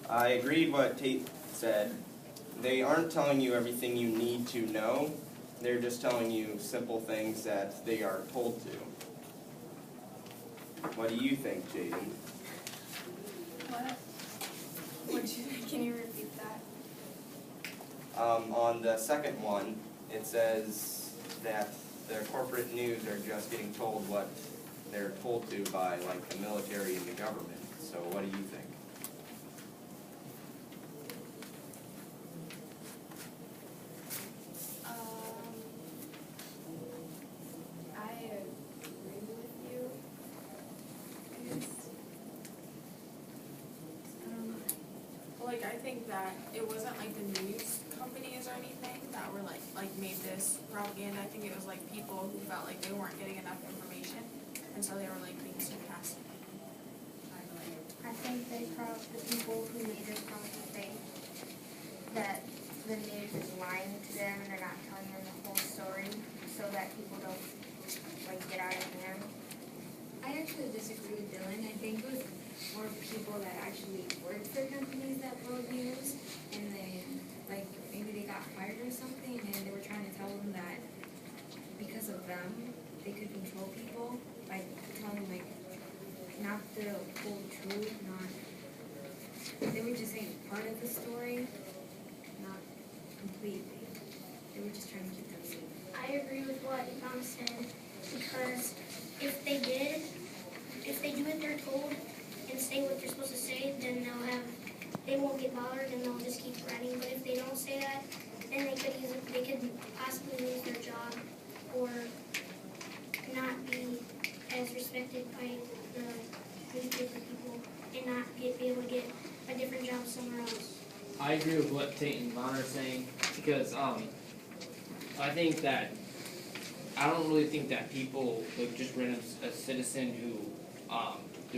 I agreed what Tate said. They aren't telling you everything you need to know. They're just telling you simple things that they are told to. What do you think, Jaden? What? Can you repeat that? On the second one, it says that the corporate news are just getting told what they're told to by, like, the military and the government. So what do you think? I agree with you. Like, I think that it wasn't like the news companies or anything that were like made this propaganda. I think it was like people who felt like they weren't getting enough information, and so they were like being sarcastic. I think the people who made this probably think that the news is lying to them and they're not telling them the whole story so that people don't get out of hand. I actually disagree with Dylan. I think it was more people that actually worked for companies that broke news, and then maybe they got fired or something, and they were trying to tell them that because of them they could control people by telling not the whole truth, they were just saying part of the story, not completely. They were just trying to keep them safe. I agree with what Mom said, because if they do what they're told and say what they're supposed to say, then they won't get bothered and they'll just keep writing. But if they don't say that, then they could possibly lose their job or not be as respected by the newspaper people and not be able to get a different job somewhere else. I agree with what Tate and Vaughn are saying because I think that I don't really think that people like just random a citizen who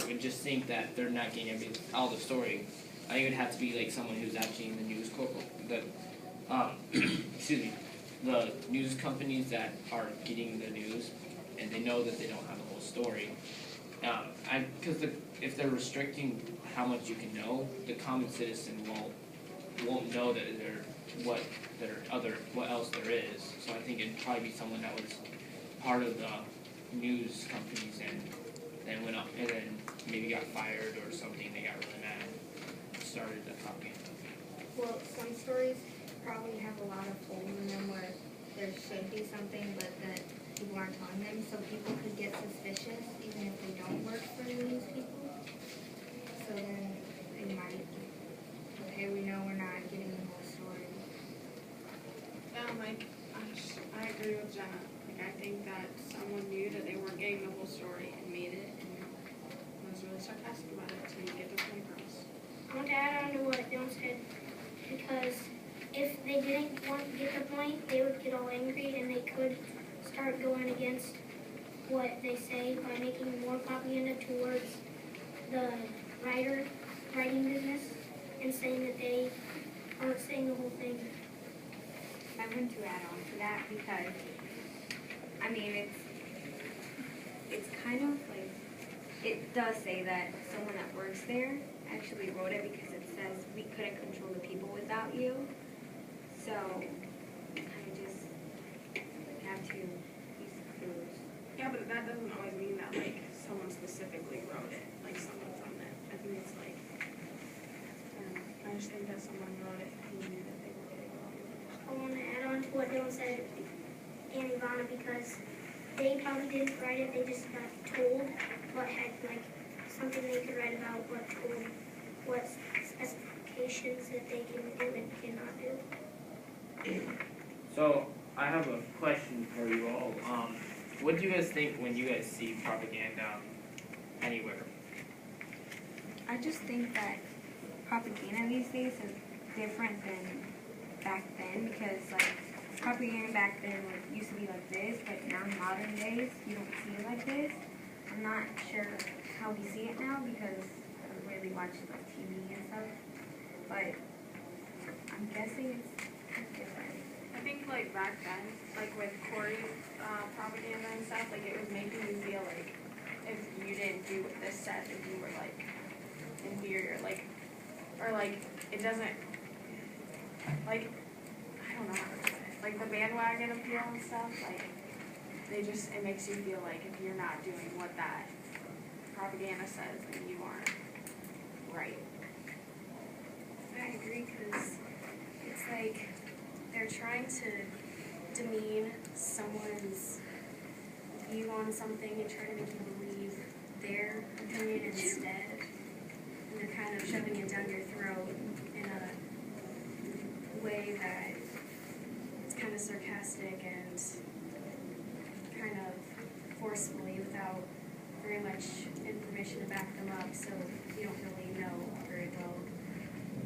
would just think that they're not getting all the story. I think it would have to be like someone who's actually in the news excuse me, the news companies that are getting the news and they know that they don't have the whole story. Because if they're restricting how much you can know, the common citizen won't know that what else there is. So I think it'd probably be someone that was part of the news companies and then went up and then maybe got fired or something. They got really mad and started the propaganda. Well, some stories probably have a lot of holes in them where there should be something, but that people aren't telling them, so people could get suspicious even if they don't work for the news people. So then they might, okay, we know we're not getting the whole story. I agree with Jenna. I think that someone knew that they weren't getting the whole story and made it and was really sarcastic about it to get their point across. I want to add on to what Dylan said, because if they didn't want to get the point, they would get all angry and they could start going against what they say by making more propaganda towards the writing business and saying that they aren't saying the whole thing. I want to add on to that because, it's kind of like, it does say that someone that works there actually wrote it because it says we couldn't control the people without you. So, you kind of just have to use the clues. Yeah, but that doesn't always mean that someone specifically wrote it, someone from it. I think it's I just think that someone wrote it who knew that they were getting wrong. I want to add on to what Dylan said and Ivana, because they probably didn't write it, they just got told what had something they could write about, what specifications that they can do and cannot do. So I have a question for you all. What do you guys think when you guys see propaganda anywhere? I just think that propaganda these days is different than back then because propaganda back then used to be like this, but now in modern days you don't see it like this. I'm not sure how we see it now because I really watch TV and stuff, but I'm guessing it's different. I think back then, with Corey's propaganda and stuff, it was making you feel like if you didn't do what this said, then you were inferior, or or like, it doesn't, like, I don't know how to say it, like the bandwagon appeal and stuff, like, it makes you feel like if you're not doing what that propaganda says, then you aren't right. I agree, because it's like they're trying to demean someone's view on something and try to make you believe their opinion instead. And they're kind of shoving it down your throat in a way that it's kind of sarcastic and kind of forcefully without very much information to back them up, so you don't really know very well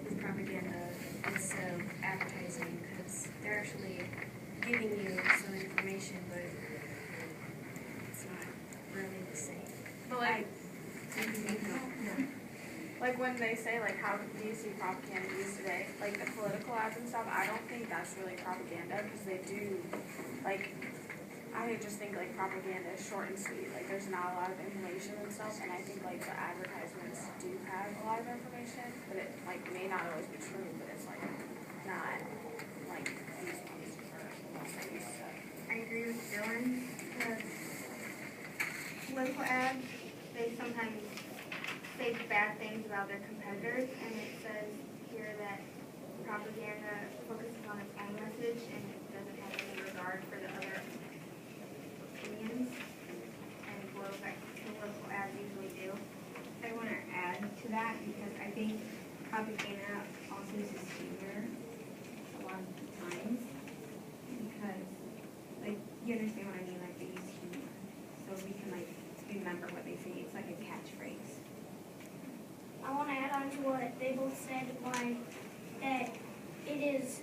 with propaganda instead of advertising, because they're actually giving you some information, but it's not really the same. But like when they say like how do you see propaganda used today, like the political ads and stuff, I don't think that's really propaganda, because they do, like, I just think like propaganda is short and sweet, like there's not a lot of information and stuff, and I think like the advertisements do have a lot of information, but it like may not always be true, but it's like not like these ones or stuff. I agree with Dylan, because political ads, they sometimes say bad things about their competitors, and it says here that propaganda focuses on its own message and it doesn't have any regard for the other opinions, and political ads usually do. I want to add to that because I think propaganda also uses humor a lot of times, because, like, you understand what I mean, like, they use humor, so we can, like, remember what they say. It's like a catchphrase. I want to add on to what they both said, why that it is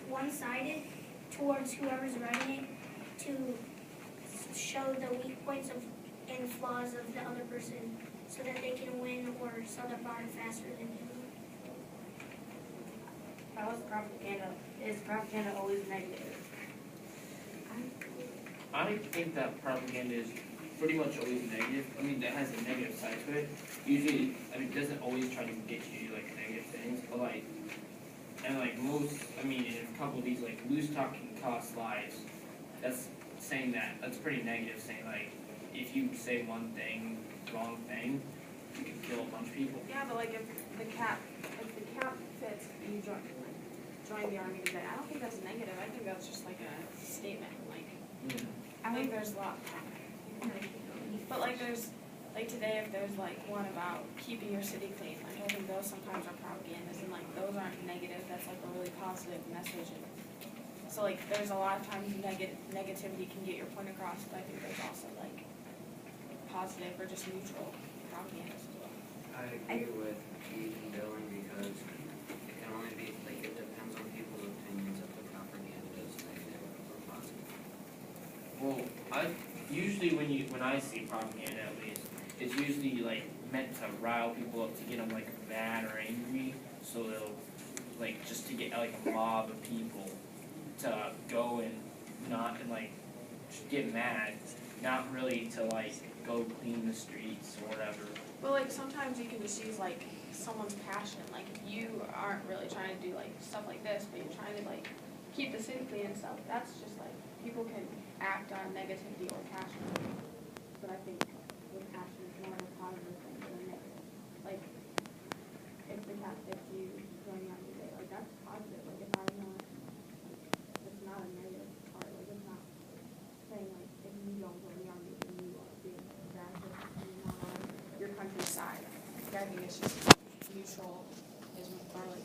one-sided towards whoever's writing it to show the weak points of and flaws of the other person so that they can win or sell their product faster than you. How is propaganda? Is propaganda always negative? I think that propaganda is pretty much always negative. I mean, that has a negative side to it. Usually, I mean, it doesn't always try to get you like negative things, but like, and like most, I mean, in a couple of these like loose talking costs lives. That's saying that. That's pretty negative. Saying like, if you say one thing, wrong thing, you can kill a bunch of people. Yeah, but like if the cap fits, you join the army today. I don't think that's negative. I think that's just like a statement. Like I think there's a lot. But like there's like today, if there's like one about keeping your city clean, like I think those sometimes are propagandas, and like those aren't negative. That's like a really positive message. And so like there's a lot of times negativity can get your point across, but I think there's also like positive or just neutral propagandas as well. I agree with Keith and Dylan because it can only be, like, it depends on people's opinions if the propaganda is negative or positive. Well, usually when I see propaganda at least, it's usually like meant to rile people up to get them like mad or angry, so they'll like just to get like a mob of people to go and like just get mad, not really to like go clean the streets or whatever. But like sometimes you can just use like someone's passion. Like you aren't really trying to do like stuff like this, but you're trying to like keep the city clean and stuff. That's just like people can act on negativity or passion. But I think with passion is more of a positive thing than a negative. Like if the cat fits you going on your day, like that's positive. Like if I'm not, it's not a negative part. Like it's not saying like if you don't go in the army then you are being bad person and you're not on your country's side. Like, I think it's just neutral is or like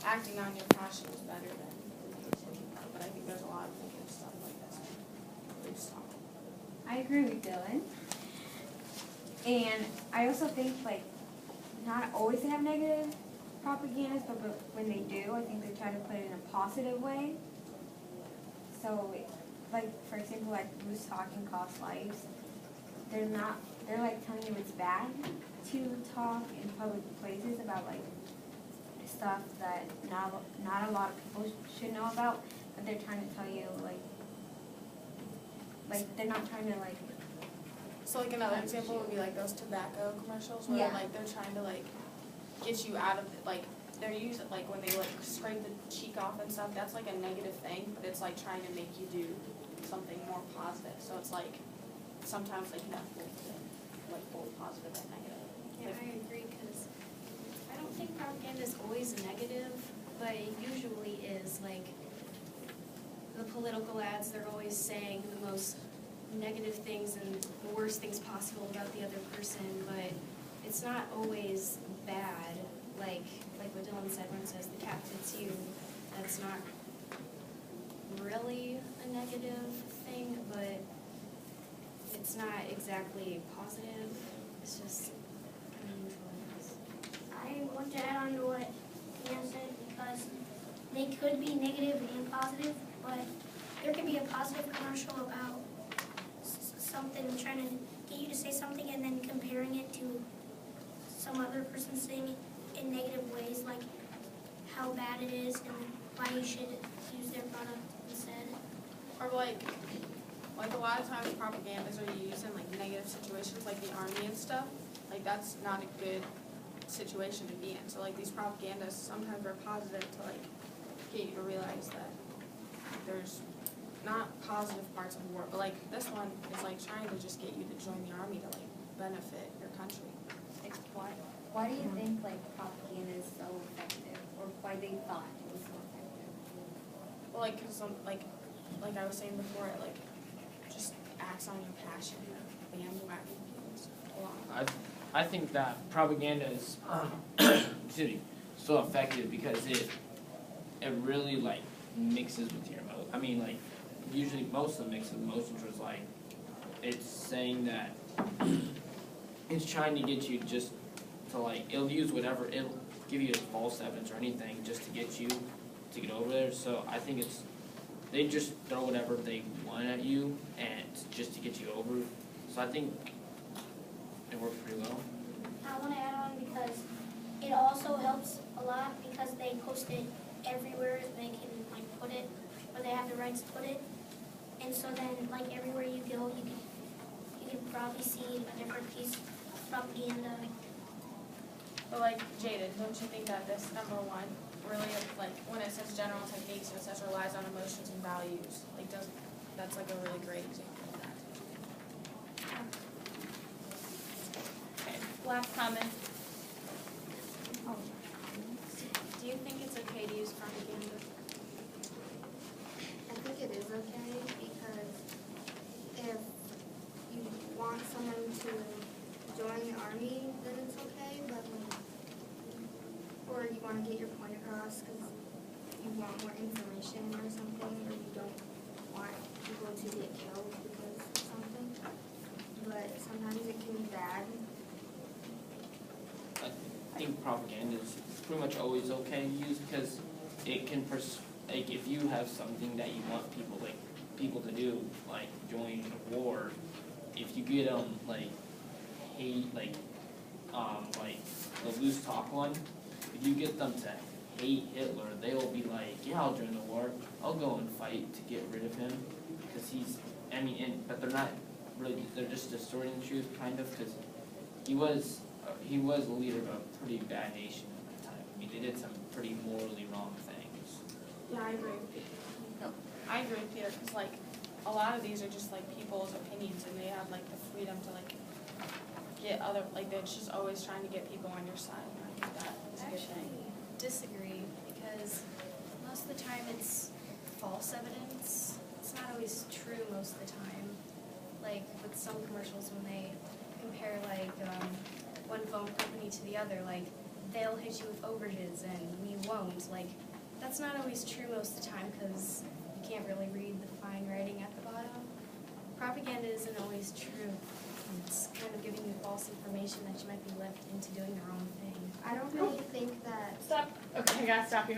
acting on your passion is better than the negativity part. But I think there's a lot of negative stuff like this. Please stop. I agree with Dylan. And I also think, like, not always to have negative propagandas, but when they do, I think they try to put it in a positive way. So, like, for example, like, loose talking costs lives. They're like telling you it's bad to talk in public places about, like, stuff that not a lot of people should know about, but they're trying to tell you, like they're not trying to, like. So like another example would be like those tobacco commercials where Yeah. like they're trying to like get you out of it, like, they're using, like, when they like scrape the cheek off and stuff, that's like a negative thing, but it's like trying to make you do something more positive, so it's like, sometimes they can have both positive and negative. Yeah, I agree, because I don't think propaganda is always negative, but it usually is, like, the political ads, they're always saying the most negative things and the worst things possible about the other person, but it's not always bad, like what Dylan said when it says the cat fits you, that's not really a negative thing, but it's not exactly positive, it's just I want to add on to what Ian said because they could be negative and positive, but there could be a positive commercial about something, trying to get you to say something and then comparing it to some other person saying it in negative ways, like how bad it is and why you should use their product instead. Or like a lot of times propagandas are used in like negative situations, like the army and stuff, like that's not a good situation to be in. So like these propagandas sometimes are positive to like get you to realize that there's not positive parts of war, but like this one is like trying to just get you to join the army to like benefit your country. Like, why do you think like propaganda is so effective, or why they thought it was so effective? Well, like, cause like I was saying before, it like just acts on your passion, bandwagon games a lot. I think that propaganda is excuse me, so effective because it really like mixes with your emotion. I mean, like usually most of the mix of emotions was like it's saying that it's trying to get you just to like it'll use whatever, it'll give you false evidence or anything just to get you to get over there. So I think it's they just throw whatever they want at you and just to get you over. So I think it worked pretty well. I want to add on because it also helps a lot because they post it everywhere they can like put it, or they have the rights to put it. And so then like everywhere you go, you can probably see a different piece of propaganda. But like Jaden, don't you think that this number one really like when it says general techniques, it says relies on emotions and values, like that's like a really great example of that. Okay, last comment. do you think it's okay to use propaganda? I think it is okay because if you want someone to join the army, then it's okay, but or you want to get your point across because you want more information or something, or you don't want people to get killed because of something, but sometimes it can be bad. I think propaganda is pretty much always okay to use because it can like if you have something that you want people to do, like join a war, if you get them like hate like the loose talk one, if you get them to hate Hitler, they will be like, yeah, I'll join the war, I'll go and fight to get rid of him because but they're not really, they're just distorting the truth kind of because he was a leader of a pretty bad nation at the time. I mean, they did some pretty morally wrong things. Yeah, I agree with Peter. I agree with Peter because like a lot of these are just like people's opinions and they have like the freedom to like get other like they're just always trying to get people on your side. And I think that is a good thing. Disagree, because most of the time it's false evidence. It's not always true most of the time. Like with some commercials when they compare like one phone company to the other, like they'll hit you with overages and we won't. Like that's not always true most of the time because you can't really read the fine writing at the bottom. Propaganda isn't always true. It's kind of giving you false information that you might be left into doing the wrong thing. I don't really think that Stop. Okay, I gotta stop you.